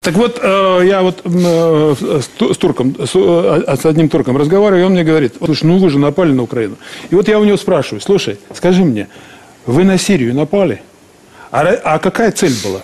Так вот, я вот с одним турком разговариваю, и он мне говорит: слушай, ну вы же напали на Украину. И вот я у него спрашиваю: слушай, скажи мне, вы на Сирию напали? А какая цель была?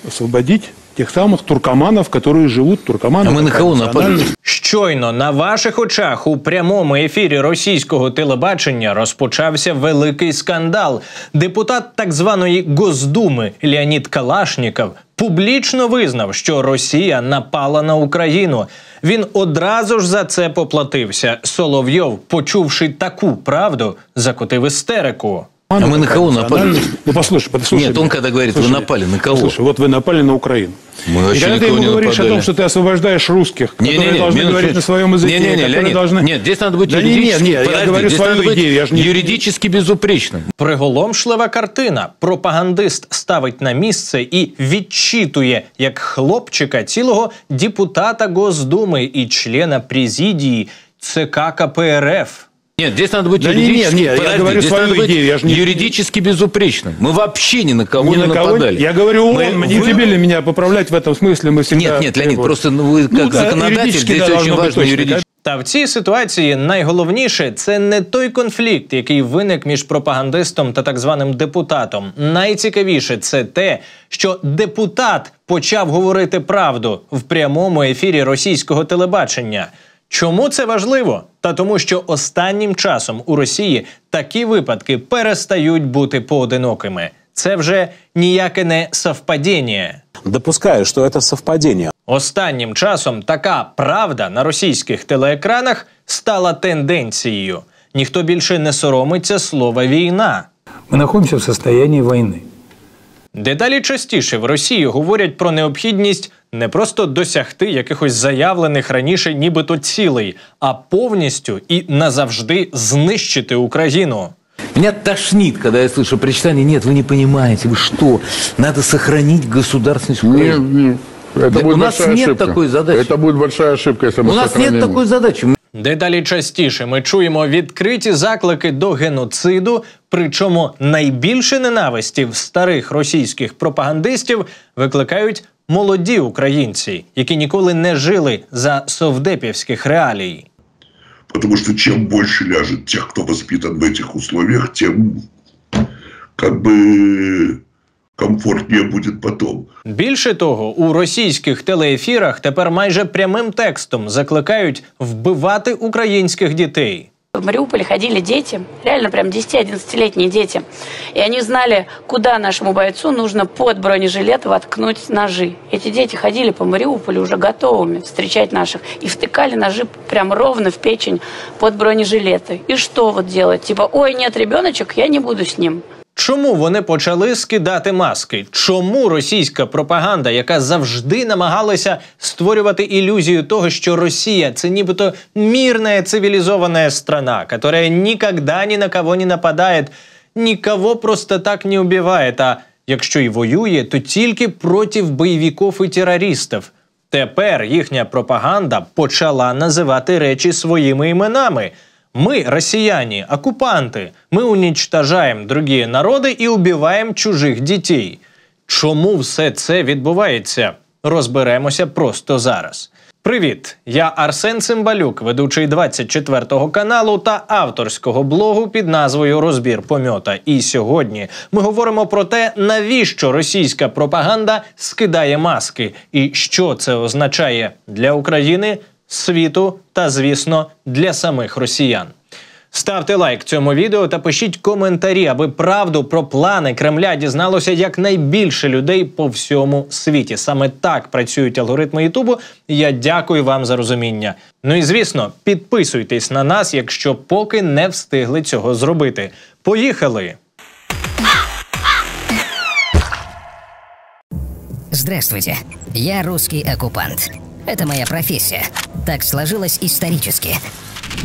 Освободить тих самих туркоманів, які живуть туркоманами. А ми на кого напали? Щойно на ваших очах у прямому ефірі російського телебачення розпочався великий скандал. Депутат так званої Госдуми Леонід Калашніков публічно визнав, що Росія напала на Україну. Він одразу ж за це поплатився. Соловйов, почувши таку правду, закотив істерику. А мы на кого напали? Ну, послушай. Нет, он когда говорит, вы напали, на кого? Слушай, вот вы напали на Украину. Мы вообще и когда ты ему говоришь о том, что ты освобождаешь русских, которые должны говорить на своем языке, которые должны... Нет, здесь надо быть юридически безупречным. Приголомшлива картина. Пропагандист ставить на місце і відчитує, як хлопчика, цілого депутата Госдуми і члена президії ЦК КПРФ. Нет, здесь надо быть юридически безупречным. Мы вообще ни на кого не нападали. Я говорю, не тебе ли меня поправлять в этом смысле? Мы всегда... Нет, Леонид, просто вы как законодатель, здесь очень важно юридически. Та в цій ситуації найголовніше – це не той конфлікт, який виник між пропагандистом та так званим депутатом. Найцікавіше – це те, що депутат почав говорити правду в прямому ефірі російського телебачення. Чому це важливо? Та тому, що останнім часом у Росії такі випадки перестають бути поодинокими. Це вже ніяке не совпадіння. Допускаю, що це совпадіння. Останнім часом така правда на російських телеекранах стала тенденцією. Ніхто більше не соромиться слова «війна». Ми знаходимося в стані війни. Дедалі частіше в Росії говорять про необхідність не просто досягти якихось заявлених раніше нібито цілей, а повністю і назавжди знищити Україну. Меня тошнит, когда я слышу причитание: нет, вы не понимаете, вы что, надо сохранить государственность Украины. Нет, это будет у нас большая нет ошибка. такой задачи. Это будет большая ошибка, если мы У нас сохраним. нет такой задачи. Дедалі частіше ми чуємо відкриті заклики до геноциду, причому найбільше ненависті в старих російських пропагандистів викликають молоді українці, які ніколи не жили за совдепівських реалій. Потому что чем больше ляжет тех, кто воспитан в этих условиях, тем комфортнее будет потом. Більше того, у російських телеефірах тепер майже прямим текстом закликають вбивати українських дітей. В Мариуполе ходили дети, реально прям 10-11-летние дети. И они знали, куда нашему бойцу нужно под бронежилет воткнуть ножи. Эти дети ходили по Мариуполю уже готовыми встречать наших. И втыкали ножи прям ровно в печень под бронежилеты. И что вот делать? Типа, ой, нет, ребеночек, я не буду с ним. Чому вони почали скидати маски? Чому російська пропаганда, яка завжди намагалася створювати ілюзію того, що Росія – це нібито мирна цивілізована страна, яка ніколи ні на кого не нападає, нікого просто так не вбиває, а якщо і воює, то тільки проти бойовиків і терористів. Тепер їхня пропаганда почала називати речі своїми іменами. Мы, россияне, оккупанты. Мы уничтожаем другие народи і убиваємо чужих дітей. Чому все це відбувається? Розберемося просто зараз. Привіт! Я Арсен Цимбалюк, ведучий 24-го каналу та авторського блогу під назвою «Розбір помьота». І сьогодні ми говоримо про те, навіщо російська пропаганда скидає маски і що це означає для України, світу та, звісно, для самих росіян. Ставте лайк цьому відео та пишіть коментарі, аби правду про плани Кремля дізналося якнайбільше людей по всьому світі. Саме так працюють алгоритми Ютубу. Я дякую вам за розуміння. Ну і, звісно, підписуйтесь на нас, якщо поки не встигли цього зробити. Поїхали! Здравствуйте, я русский оккупант. Это моя профессия. Так сложилось исторически.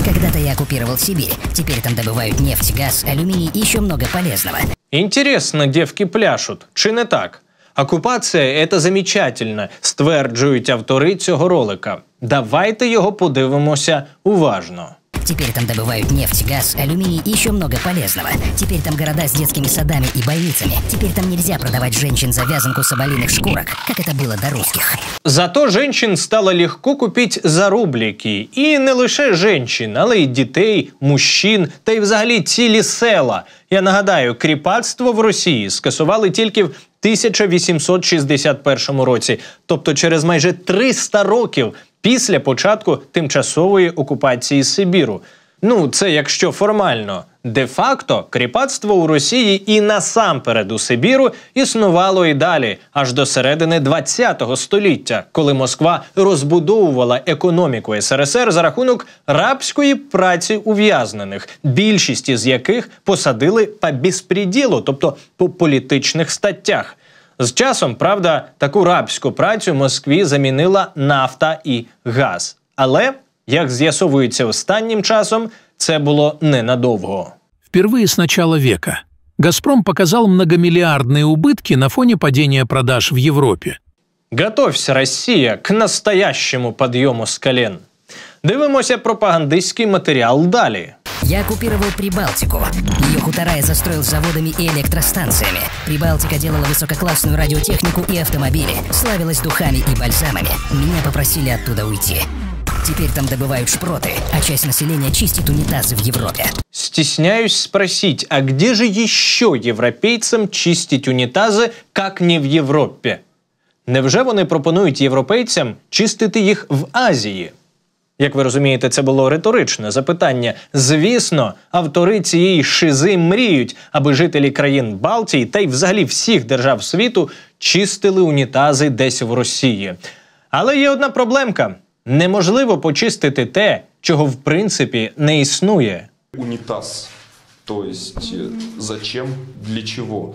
Когда-то я оккупировал Сибирь. Теперь там добывают нефть, газ, алюминий и еще много полезного. Інтересно, девки пляшуть, чи не так? Окупація – це замечательно, стверджують автори цього ролика. Давайте його подивимося уважно. Теперь там добывают нефть, газ, алюминий и еще много полезного. Теперь там города с детскими садами и больницами. Теперь там нельзя продавать женщин за вязанку соболиных шкурок, как это было до русских. Зато женщин стало легко купити за рублики. І не лише женщин, але й дітей, мужчин та й взагалі цілі села. Я нагадаю, кріпацтво в Росії скасували тільки в 1861 році, тобто через майже 300 років після початку тимчасової окупації Сибіру. Ну, це якщо формально. Де-факто, кріпацтво у Росії і насамперед у Сибіру існувало і далі, аж до середини ХХ століття, коли Москва розбудовувала економіку СРСР за рахунок рабської праці ув'язнених, більшість із яких посадили по безпреділу, тобто по політичних статтях. З часом, правда, таку рабську працю Москві замінила нафта і газ. Але, як з'ясовується останнім часом, це було ненадовго. Впервые с начала века «Газпром» показал многомиллиардные убытки на фоне падения продаж в Европе. Готовься, Россия, к настоящему подъему с колен. Дивимося пропагандистський матеріал далі. Я оккупировал Прибалтику. Ее хутора я застроил заводами и электростанциями. Прибалтика делала высококлассную радиотехнику и автомобили, славилась духами и бальзамами. Меня попросили оттуда уйти. Теперь там добывают шпроты, а часть населения чистит унитазы в Европе. Стесняюсь спросить, а где же еще европейцам чистить унитази, как не в Європі? Невже вони пропонують європейцям чистити їх в Азії? Як ви розумієте, це було риторичне запитання. Звісно, автори цієї шизи мріють, аби жителі країн Балтії та й взагалі всіх держав світу чистили унітази десь в Росії. Але є одна проблемка. Неможливо почистити те, чого в принципі не існує. Унітаз. Тобто, зачем, для чого?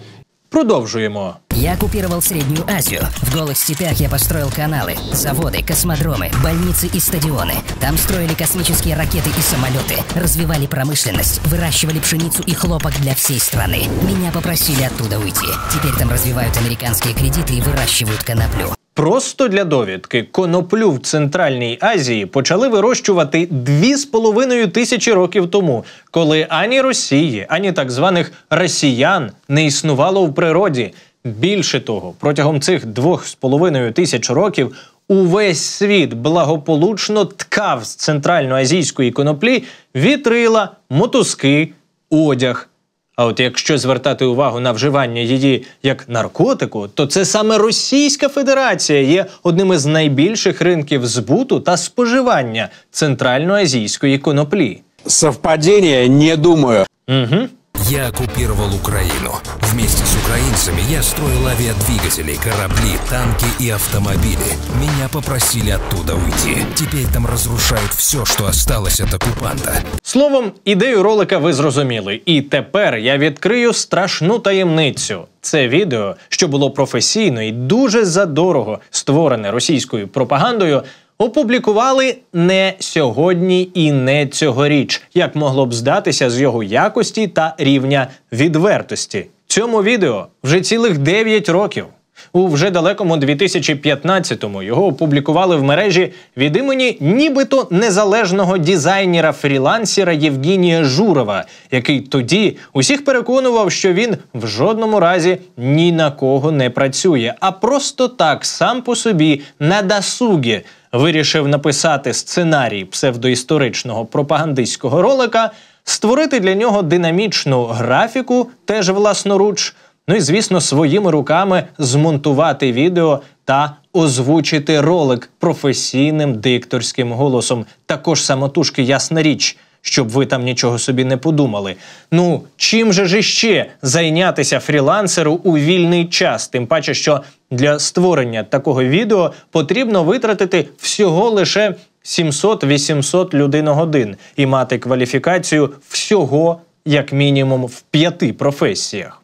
Продовжуємо. Я оккупировал Среднюю Азию. В голых степях я построил каналы, заводы, космодромы, больницы и стадионы. Там строили космические ракеты и самолеты, развивали промышленность, выращивали пшеницу и хлопок для всей страны. Меня попросили оттуда уйти. Теперь там развивают американские кредиты и выращивают коноплю. Просто для довідки, коноплю в Центральній Азії почали вирощувати 2500 років тому, коли ані Росії, ані так званих росіян не існувало в природі. Більше того, протягом цих 2500 років увесь світ благополучно ткав з центральноазійської коноплі вітрила, мотузки, одяг. А от якщо звертати увагу на вживання її як наркотику, то це саме Російська Федерація є одним із найбільших ринків збуту та споживання центральноазійської коноплі. Совпадение? Не думаю. Угу. Я оккупировал Украину. Вместе с украинцами я строил авиадвигатели, корабли, танки и автомобили. Меня попросили оттуда уйти. Теперь там разрушают все, что осталось от оккупанта. Словом, ідею ролика ви зрозуміли. І тепер я відкрию страшну таємницю. Це відео, що було професійно і дуже задорого створене російською пропагандою, опублікували не сьогодні і не цьогоріч, як могло б здатися з його якості та рівня відвертості. Цьому відео вже цілих 9 років. У вже далекому 2015-му його опублікували в мережі від імені нібито незалежного дизайнера-фрілансера Євгенія Журова, який тоді усіх переконував, що він в жодному разі ні на кого не працює, а просто так, сам по собі, на досугі, вирішив написати сценарій псевдоісторичного пропагандистського ролика, створити для нього динамічну графіку, теж власноруч, ну і, звісно, своїми руками змонтувати відео та озвучити ролик професійним дикторським голосом. Також самотужки, ясна річ, щоб ви там нічого собі не подумали. Ну, чим же ж іще зайнятися фрілансеру у вільний час? Тим паче, що для створення такого відео потрібно витратити всього лише 700-800 людиногодин і мати кваліфікацію всього, як мінімум, в 5 професіях.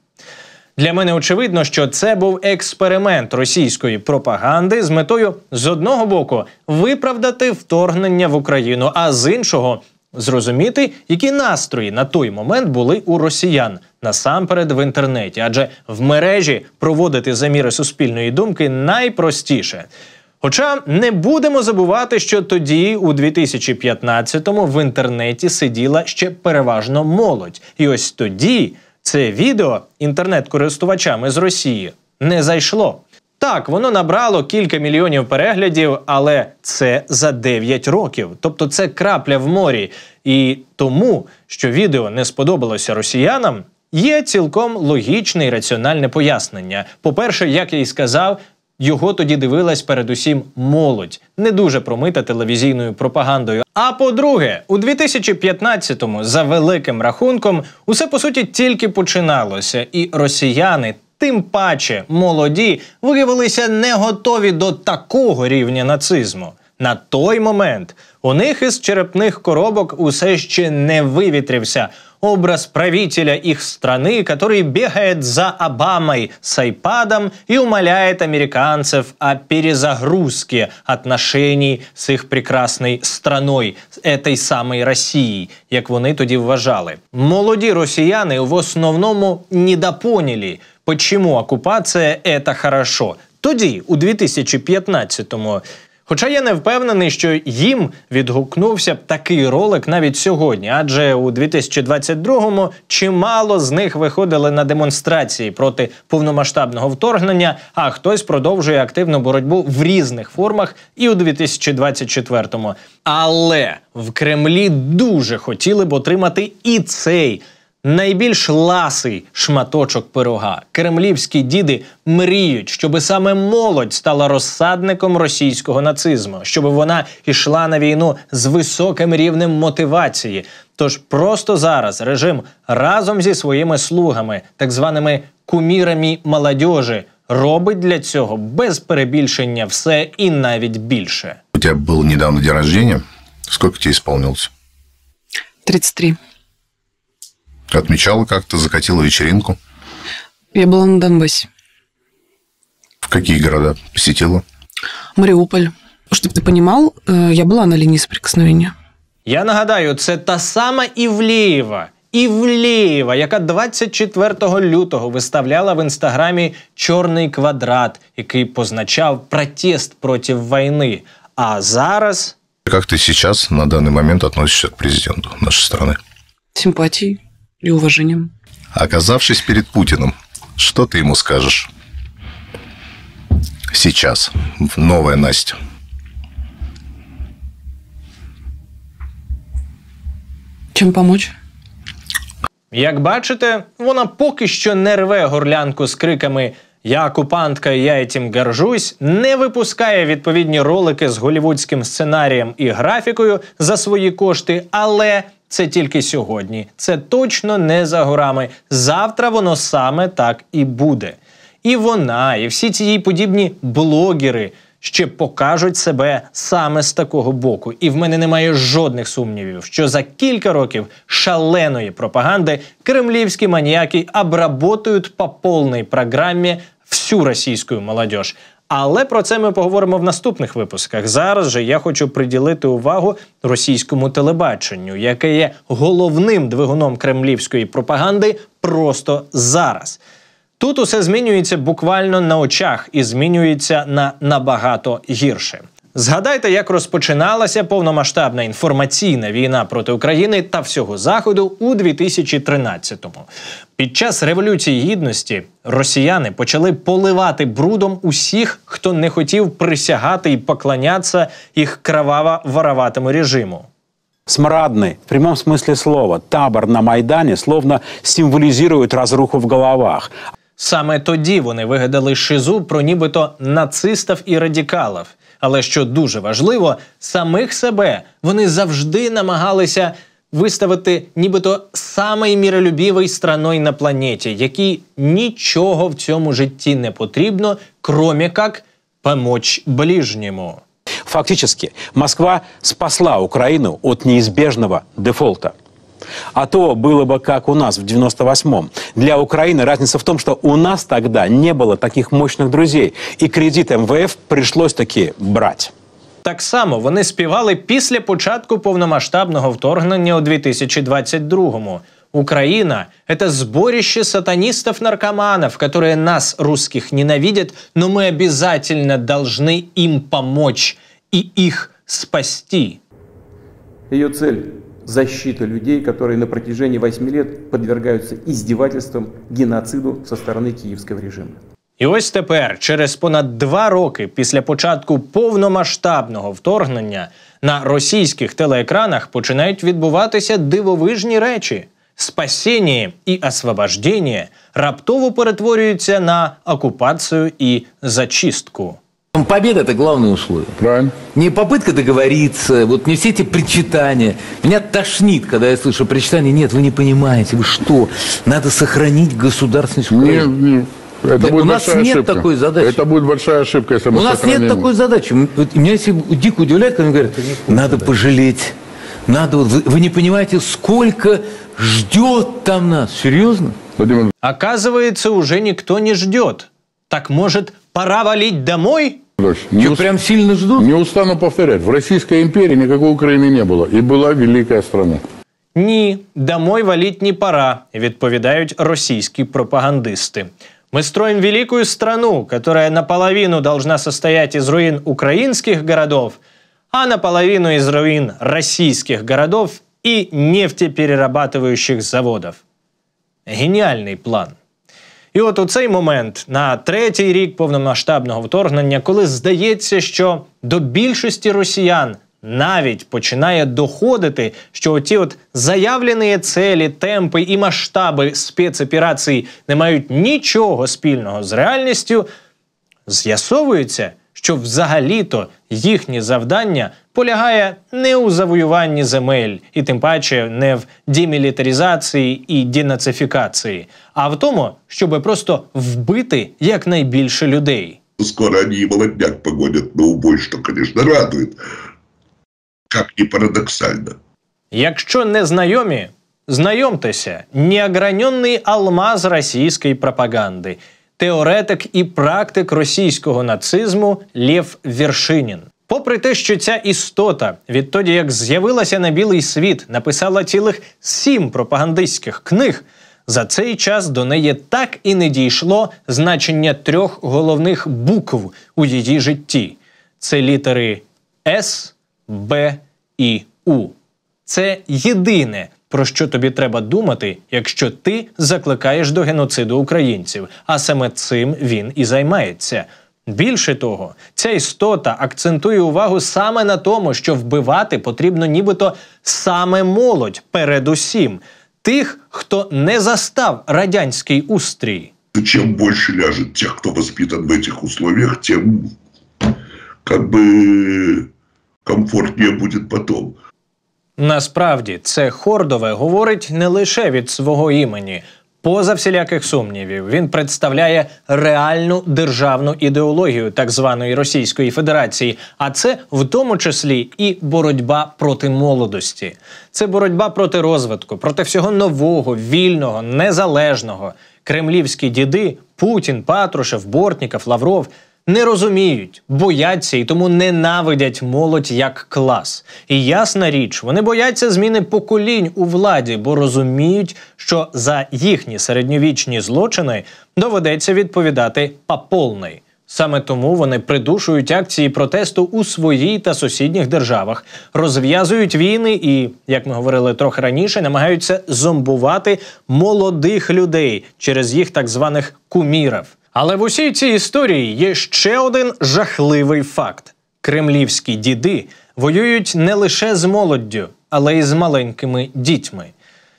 Для мене очевидно, що це був експеримент російської пропаганди з метою, з одного боку, виправдати вторгнення в Україну, а з іншого – зрозуміти, які настрої на той момент були у росіян, насамперед в інтернеті. Адже в мережі проводити заміри суспільної думки найпростіше. Хоча не будемо забувати, що тоді, у 2015-му, в інтернеті сиділа ще переважно молодь. І ось тоді це відео інтернет-користувачами з Росії не зайшло. Так, воно набрало кілька мільйонів переглядів, але це за 9 років. Тобто це крапля в морі. І тому, що відео не сподобалося росіянам, є цілком логічне і раціональне пояснення. По-перше, як я і сказав, його тоді дивилась передусім молодь, не дуже промита телевізійною пропагандою. А по-друге, у 2015-му, за великим рахунком, усе по суті тільки починалося, і росіяни, тим паче молоді, виявилися не готові до такого рівня нацизму. На той момент у них із черепних коробок усе ще не вивітрився образ правителя их страны, который бегает за Обамой с айпадом и умоляет американцев о перезагрузке отношений с их прекрасной страной, этой самой Росією, як вони тоді вважали. Молоді росіяни в основному недопоняли, почему оккупация – это хорошо. Тоді, у 2015-му, хоча я не впевнений, що їм відгукнувся б такий ролик навіть сьогодні, адже у 2022-му чимало з них виходили на демонстрації проти повномасштабного вторгнення, а хтось продовжує активну боротьбу в різних формах і у 2024-му. Але в Кремлі дуже хотіли б отримати і цей найбільш ласий шматочок пирога. Кремлівські діди мріють, щоб саме молодь стала розсадником російського нацизму, щоб вона йшла на війну з високим рівнем мотивації. Тож просто зараз режим разом зі своїми слугами, так званими кумірами молодіжі, робить для цього без перебільшення все і навіть більше. У тебе був недавно день рождения. Сколько тебе исполнилось? 33. Отмечала как-то, закатила вечеринку? Я была на Донбассе. В какие города посетила? Мариуполь. Чтобы ты понимал, я была на линии соприкосновения. Я нагадаю, це та сама Івлеєва, яка 24 лютого виставляла в інстаграмі чорний квадрат, який позначав протест проти війни. А зараз... Как ты сейчас, на данный момент, относишься к президенту нашей страны? Симпатией и уважением. Оказавшись перед Путиным, что ты ему скажешь? Сейчас. Новая Настя. Чим помочь? Як бачите, вона поки що не рве горлянку з криками «Я окупантка, я этим горжусь», не випускає відповідні ролики з голлівудським сценарієм і графікою за свої кошти, але це тільки сьогодні. Це точно не за горами. Завтра воно саме так і буде. І вона, і всі ці їй подібні блогери ще покажуть себе саме з такого боку. І в мене немає жодних сумнівів, що за кілька років шаленої пропаганди кремлівські маніяки обработають по повній програмі всю російську молодіж. Але про це ми поговоримо в наступних випусках. Зараз же я хочу приділити увагу російському телебаченню, яке є головним двигуном кремлівської пропаганди просто зараз. Тут усе змінюється буквально на очах і змінюється на набагато гірше. Згадайте, як розпочиналася повномасштабна інформаційна війна проти України та всього Заходу у 2013-му. Під час Революції Гідності росіяни почали поливати брудом усіх, хто не хотів присягати і поклонятися їх кроваво-вороватому режиму. Смрадный, в прямом смысле слова, табор на Майдані словно символізує розруху в головах. Саме тоді вони вигадали шизу про нібито нацистів і радикалів. Але що дуже важливо, самих себе вони завжди намагалися виставити нібито самою миролюбивою страною на планеті, якій нічого в цьому житті не потрібно, крім як помочь ближньому. Фактически, Москва спасла Украину от неизбежного дефолта. А то было бы как у нас в 98-м. Для Украины разница в том, что у нас тогда не было таких мощных друзей. И кредит МВФ пришлось таки брать. Так само вони співали після початку повномасштабного вторгнення у 2022-му. Украина – это сборище сатанистов-наркоманов, которые нас, русских, ненавидят, но мы обязательно должны им помочь и их спасти. Ее цель – защита людей, которые на протяжении 8 лет подвергаются издевательствам, геноциду со стороны київського режиму. І ось тепер, через понад 2 роки після початку повномасштабного вторгнення, на російських телеекранах починають відбуватися дивовижні речі. Спасіння і освобождення раптово перетворюються на окупацію і зачистку. Победа – это главное условие. Правильно. Не попытка договориться, вот не все эти причитания. Меня тошнит, когда я слышу причитания. Нет, вы не понимаете, вы что? Надо сохранить государственность Украины. Нет. Это будет у нас большая нет ошибка. такой задачи. Это будет большая ошибка, если мы У нас нет такой задачи. Меня дико удивляет, когда говорят, надо пожалеть. Надо, вы не понимаете, сколько ждет там нас. Серьезно? Оказывается, уже никто не ждет. Так может, пора валить домой? Прям сильно ждут? Не устану повторять. В Российской империи никакой Украины не было. И была великая страна. Ні, домой валить не пора, відповідають російські пропагандисти. Мы строим великую страну, которая наполовину должна состоять из руин украинских городов, а наполовину из руин российских городов и нефтеперерабатывающих заводов. Геніальний план. І от у цей момент, на 3-й рік повномасштабного вторгнення, коли здається, що до більшості росіян навіть починає доходити, що оті от заявлені цілі, темпи і масштаби спецоперацій не мають нічого спільного з реальністю, з'ясовується, що взагалі-то їхнє завдання полягає не у завоюванні земель, і тим паче не в демілітаризації і денацифікації, а в тому, щоб просто вбити якнайбільше людей. Скоро они и молодняк погонят на убой, что, конечно, радует. Как ни парадоксально. Якщо не знайомі, знайомтеся. Неограненний алмаз російської пропаганди. Теоретик і практик російського нацизму Лев Вершинін. Попри те, що ця істота, відтоді як з'явилася на білий світ, написала цілих 7 пропагандистських книг, за цей час до неї так і не дійшло значення 3 головних букв у її житті. Це літери С, Б і У. Це єдине, про що тобі треба думати, якщо ти закликаєш до геноциду українців, а саме цим він і займається. Більше того, ця істота акцентує увагу саме на тому, що вбивати потрібно нібито саме молодь передусім. Тих, хто не застав радянський устрій. Чем больше ляжет тех, кто воспитан в этих условиях, тем как бы комфортнее будет потом. Насправді, це Хордове говорить не лише від свого імені. Поза всіляких сумнівів, він представляє реальну державну ідеологію так званої Російської Федерації, а це в тому числі і боротьба проти молодості. Це боротьба проти розвитку, проти всього нового, вільного, незалежного. Кремлівські діди – Путін, Патрушев, Бортніков, Лавров – не розуміють, бояться і тому ненавидять молодь як клас. І ясна річ, вони бояться зміни поколінь у владі, бо розуміють, що за їхні середньовічні злочини доведеться відповідати по повній. Саме тому вони придушують акції протесту у своїй та сусідніх державах, розв'язують війни і, як ми говорили трохи раніше, намагаються зомбувати молодих людей через їх так званих кумірів. Але в усій цій історії є ще один жахливий факт. Кремлівські діди воюють не лише з молоддю, але й з маленькими дітьми.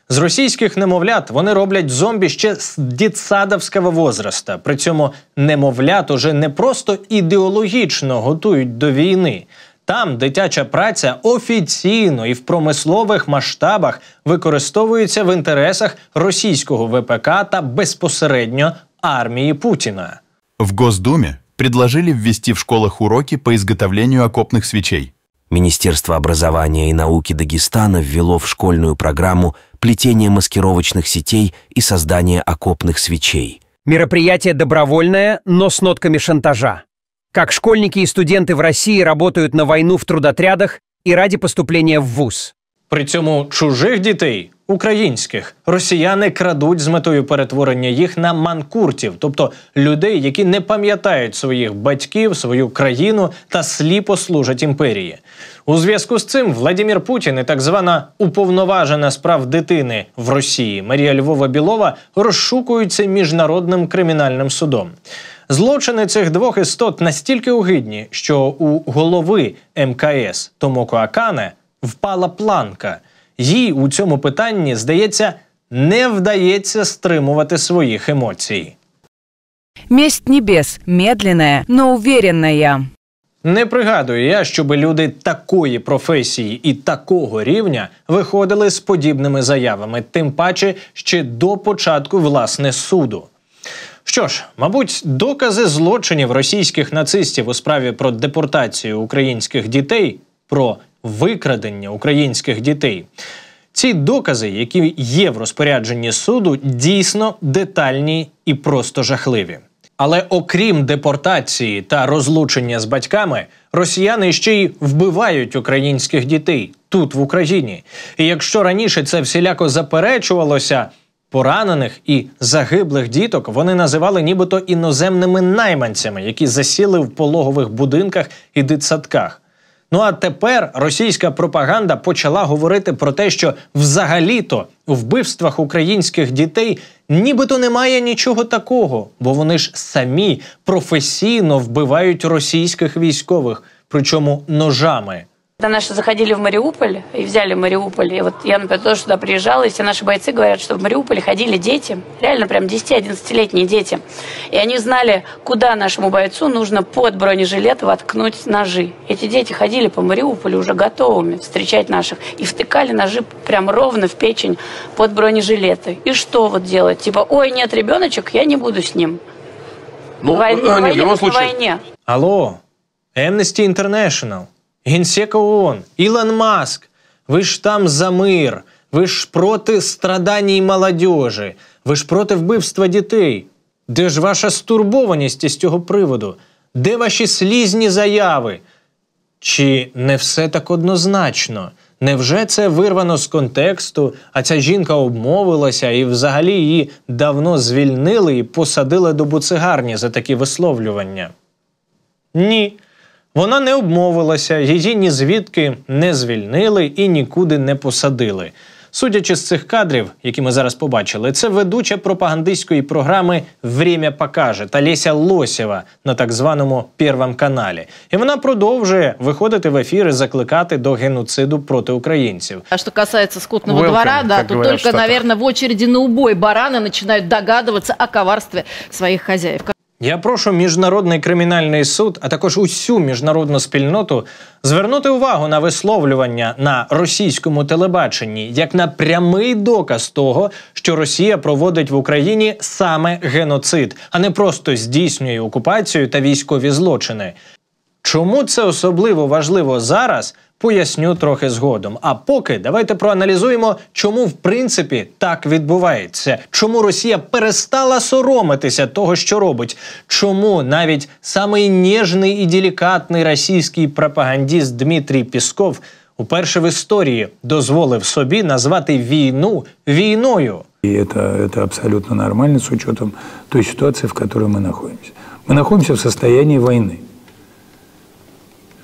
З російських немовлят вони роблять зомбі ще з дитсадовського возраста. При цьому немовлят уже не просто ідеологічно готують до війни. Там дитяча праця офіційно і в промислових масштабах використовується в інтересах російського ВПК та безпосередньо армии Путина. В Госдуме предложили ввести в школах уроки по изготовлению окопных свечей. Министерство образования и науки Дагестана ввело в школьную программу плетение маскировочных сетей и создание окопных свечей. Мероприятие добровольное, но с нотками шантажа. Как школьники и студенты в России работают на войну в трудотрядах и ради поступления в вуз. При цьому чужих дітей, українських, росіяни крадуть з метою перетворення їх на манкуртів, тобто людей, які не пам'ятають своїх батьків, свою країну та сліпо служать імперії. У зв'язку з цим Владимир Путін і так звана уповноважена з прав дитини в Росії Марія Львова-Білова розшукуються Міжнародним кримінальним судом. Злочини цих двох істот настільки огидні, що у голови МКС Томоко Акане впала планка. Їй у цьому питанні, здається, не вдається стримувати своїх емоцій. Месть небес медленная, но уверенная. Не пригадую я, щоб люди такої професії і такого рівня виходили з подібними заявами, тим паче ще до початку, власне, суду. Що ж, мабуть, докази злочинів російських нацистів у справі про депортацію українських дітей, про викрадення українських дітей, ці докази, які є в розпорядженні суду, дійсно детальні і просто жахливі. Але окрім депортації та розлучення з батьками, росіяни ще й вбивають українських дітей тут, в Україні. І якщо раніше це всіляко заперечувалося, поранених і загиблих діток вони називали нібито іноземними найманцями, які засіли в пологових будинках і дитсадках. Ну а тепер російська пропаганда почала говорити про те, що взагалі-то у вбивствах українських дітей нібито немає нічого такого, бо вони ж самі професійно вбивають російських військових, причому ножами. Когда наши заходили в Мариуполь и взяли Мариуполь, и вот я, например, тоже сюда приезжала, и все наши бойцы говорят, что в Мариуполе ходили дети, реально прям 10-11-летние дети, и они знали, куда нашему бойцу нужно под бронежилет воткнуть ножи. Эти дети ходили по Мариуполю уже готовыми встречать наших, и втыкали ножи прям ровно в печень под бронежилеты. И что вот делать? Типа, ой, нет, ребеночек, я не буду с ним. Ну, в войне. Алло, Amnesty International. Генсек ООН, Ілон Маск, ви ж там за мир, ви ж проти страданій молодежі, ви ж проти вбивства дітей. Де ж ваша стурбованість із цього приводу? Де ваші слізні заяви? Чи не все так однозначно? Невже це вирвано з контексту, а ця жінка обмовилася і взагалі її давно звільнили і посадили до буцегарні за такі висловлювання? Ні. Вона не обмовилася, її ні звідки не звільнили і нікуди не посадили. Судячи з цих кадрів, які ми зараз побачили, це ведуча пропагандистської програми «Время покаже» та Леся Лосєва на так званому Первом каналі. І вона продовжує виходити в ефір і закликати до геноциду проти українців. А что касается скотного двора, да, то только, наверное, в очереди на убой бараны начинают догадываться о коварстве своих хозяев. Я прошу Міжнародний кримінальний суд, а також усю міжнародну спільноту звернути увагу на висловлювання на російському телебаченні як на прямий доказ того, що Росія проводить в Україні саме геноцид, а не просто здійснює окупацію та військові злочини. Чому це особливо важливо зараз, поясню трохи згодом. А поки давайте проаналізуємо, чому в принципі так відбувається. Чому Росія перестала соромитися того, що робить. Чому навіть самий ніжний і делікатний російський пропагандист Дмитрій Пісков уперше в історії дозволив собі назвати війну війною. И это абсолютно нормально с учетом той ситуации, в которой мы находимся. Мы находимся в состоянии войны.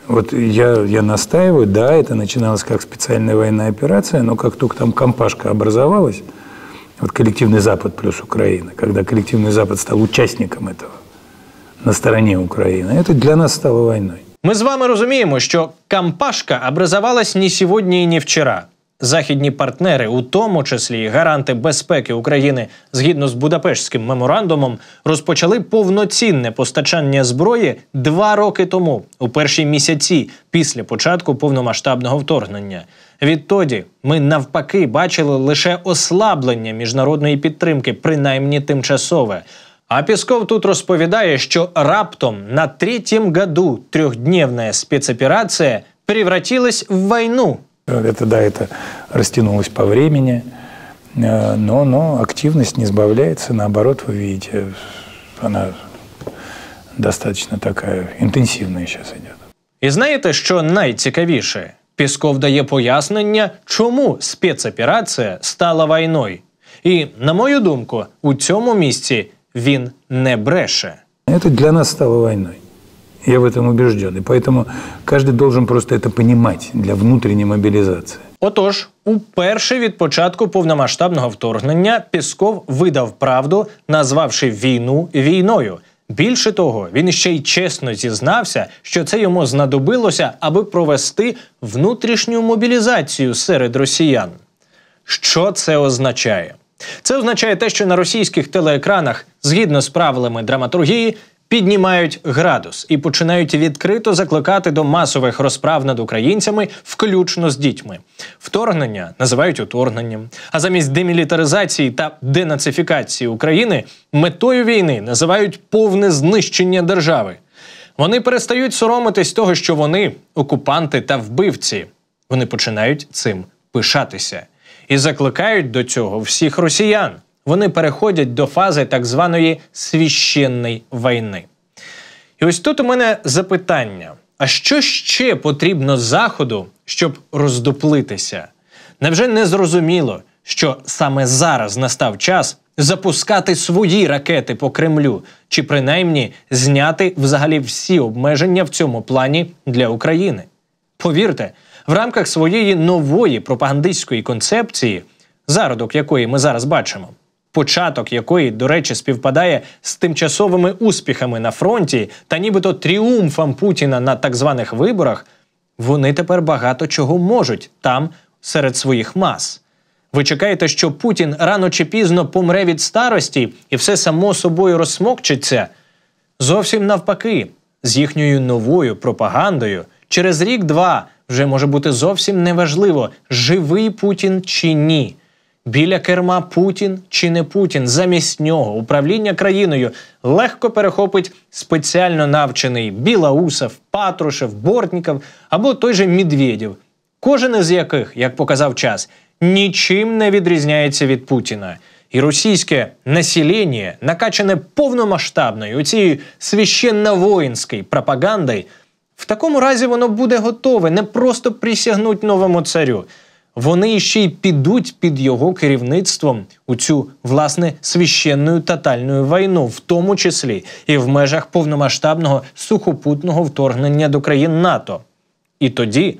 Вот я настаиваю, да, это начиналось как специальная военная операция, но как только там компашка образовалась, вот коллективный Запад плюс Украина, когда коллективный Запад стал участником этого на стороне Украины, это для нас стало войной. Ми з вами розуміємо, що компашка образовалась не сьогодні і не вчора. Західні партнери, у тому числі і гаранти безпеки України, згідно з Будапештським меморандумом, розпочали повноцінне постачання зброї 2 роки тому, у перші місяці після початку повномасштабного вторгнення. Відтоді ми навпаки бачили лише ослаблення міжнародної підтримки, принаймні тимчасове. А Пісков тут розповідає, що раптом на 3-м году 3-дневная спецоперация превратилась в войну. Это растянулось по времени, но активность не сбавляется, наоборот, вы видите, она достаточно такая интенсивная сейчас идет. І знаєте, що найцікавіше? Пєсков дає пояснення, чому спецоперація стала війною. І, на мою думку, у цьому місці він не бреше. Это для нас стало войной. Я в этом убежден. И поэтому каждый должен просто это понимать для внутренней мобилизации. Отож, уперше від початку повномасштабного вторгнення Пєсков видав правду, назвавши війну війною. Більше того, він ще й чесно зізнався, що це йому знадобилося, аби провести внутрішню мобілізацію серед росіян. Що це означає? Це означає те, що на російських телеекранах, згідно з правилами драматургії, піднімають градус і починають відкрито закликати до масових розправ над українцями, включно з дітьми. Вторгнення називають уторгненням, а замість демілітаризації та денацифікації України метою війни називають повне знищення держави. Вони перестають соромитись того, що вони – окупанти та вбивці. Вони починають цим пишатися. І закликають до цього всіх росіян. Вони переходять до фази так званої «священної війни». І ось тут у мене запитання. А що ще потрібно Заходу, щоб роздуплитися? Невже не зрозуміло, що саме зараз настав час запускати свої ракети по Кремлю, чи принаймні зняти взагалі всі обмеження в цьому плані для України? Повірте, в рамках своєї нової пропагандистської концепції, зародок якої ми зараз бачимо, початок якої, до речі, співпадає з тимчасовими успіхами на фронті та нібито тріумфом Путіна на так званих виборах, вони тепер багато чого можуть там серед своїх мас. Ви чекаєте, що Путін рано чи пізно помре від старості і все само собою розсмокчиться? Зовсім навпаки, з їхньою новою пропагандою через рік-два вже може бути зовсім неважливо, живий Путін чи ні. Біля керма Путін чи не Путін, замість нього управління країною легко перехопить спеціально навчений Білоусов, Патрушев, Бортніков або той же Медведєв, кожен із яких, як показав час, нічим не відрізняється від Путіна. І російське населення, накачане повномасштабною цією священно-воїнською пропагандою, в такому разі воно буде готове не просто присягнуть новому царю. Вони ще й підуть під його керівництвом у цю, власне, священну тотальну війну, в тому числі і в межах повномасштабного сухопутного вторгнення до країн НАТО. І тоді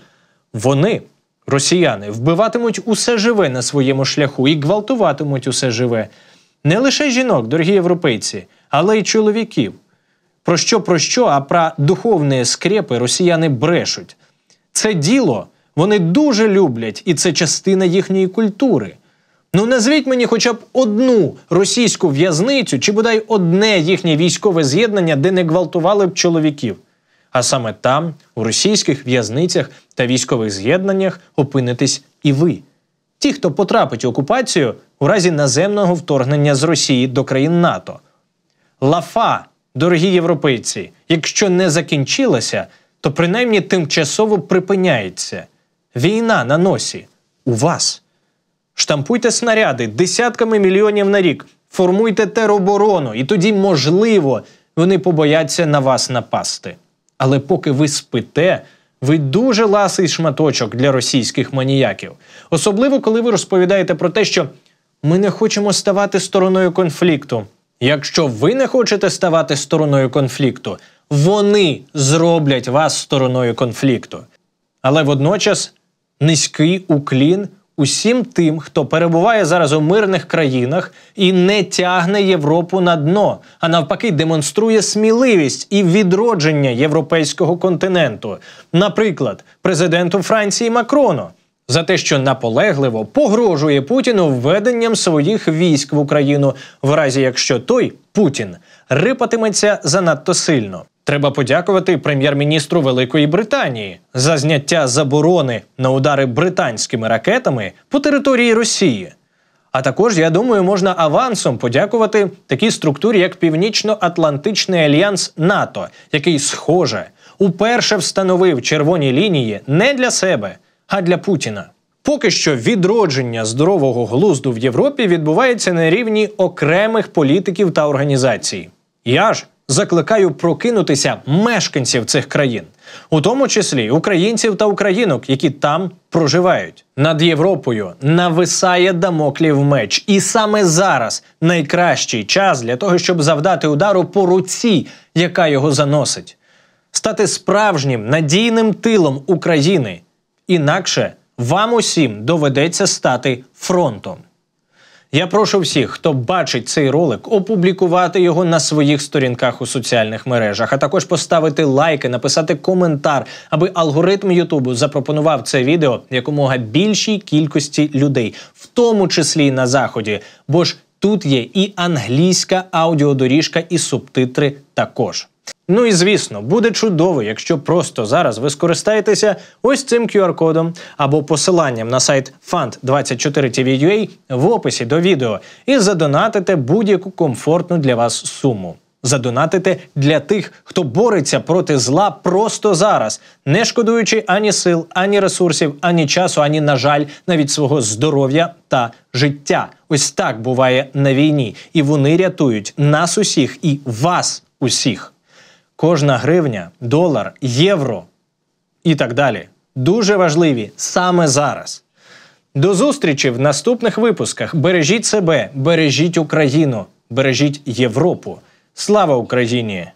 вони, росіяни, вбиватимуть усе живе на своєму шляху і гвалтуватимуть усе живе. Не лише жінок, дорогі європейці, але й чоловіків. Про що, а про духовні скрепи росіяни брешуть. Це діло вони дуже люблять, і це частина їхньої культури. Ну назвіть мені хоча б одну російську в'язницю, чи бодай одне їхнє військове з'єднання, де не гвалтували б чоловіків. А саме там, у російських в'язницях та військових з'єднаннях, опинитесь і ви. Ті, хто потрапить у окупацію у разі наземного вторгнення з Росії до країн НАТО. Лафа, дорогі європейці, якщо не закінчилася, то принаймні тимчасово припиняється. Війна на носі. У вас. Штампуйте снаряди десятками мільйонів на рік. Формуйте тероборону. І тоді, можливо, вони побояться на вас напасти. Але поки ви спите, ви дуже ласий шматочок для російських маніяків. Особливо, коли ви розповідаєте про те, що ми не хочемо ставати стороною конфлікту. Якщо ви не хочете ставати стороною конфлікту, вони зроблять вас стороною конфлікту. Але водночас низький уклін усім тим, хто перебуває зараз у мирних країнах і не тягне Європу на дно, а навпаки демонструє сміливість і відродження європейського континенту. Наприклад, президенту Франції Макрону за те, що наполегливо погрожує Путіну введенням своїх військ в Україну, в разі якщо той, Путін, рипатиметься занадто сильно. Треба подякувати прем'єр-міністру Великої Британії за зняття заборони на удари британськими ракетами по території Росії. А також, я думаю, можна авансом подякувати такій структурі, як Північно-Атлантичний альянс НАТО, який, схоже, уперше встановив червоні лінії не для себе, а для Путіна. Поки що відродження здорового глузду в Європі відбувається на рівні окремих політиків та організацій. Я ж, Закликаю прокинутися мешканців цих країн, у тому числі українців та українок, які там проживають. Над Європою нависає дамоклів меч. І саме зараз найкращий час для того, щоб завдати удару по руці, яка його заносить. Стати справжнім надійним тилом України. Інакше вам усім доведеться стати фронтом. Я прошу всіх, хто бачить цей ролик, опублікувати його на своїх сторінках у соціальних мережах, а також поставити лайки, написати коментар, аби алгоритм Ютубу запропонував це відео якомога більшій кількості людей, в тому числі і на Заході, бо ж тут є і англійська аудіодоріжка, і субтитри також. Ну і звісно, буде чудово, якщо просто зараз ви скористаєтеся ось цим QR-кодом або посиланням на сайт fund24tv.ua в описі до відео і задонатите будь-яку комфортну для вас суму. Задонатите для тих, хто бореться проти зла просто зараз, не шкодуючи ані сил, ані ресурсів, ані часу, ані, на жаль, навіть свого здоров'я та життя. Ось так буває на війні. І вони рятують нас усіх і вас усіх. Кожна гривня, долар, євро і так далі дуже важливі саме зараз. До зустрічі в наступних випусках. Бережіть себе, бережіть Україну, бережіть Європу. Слава Україні!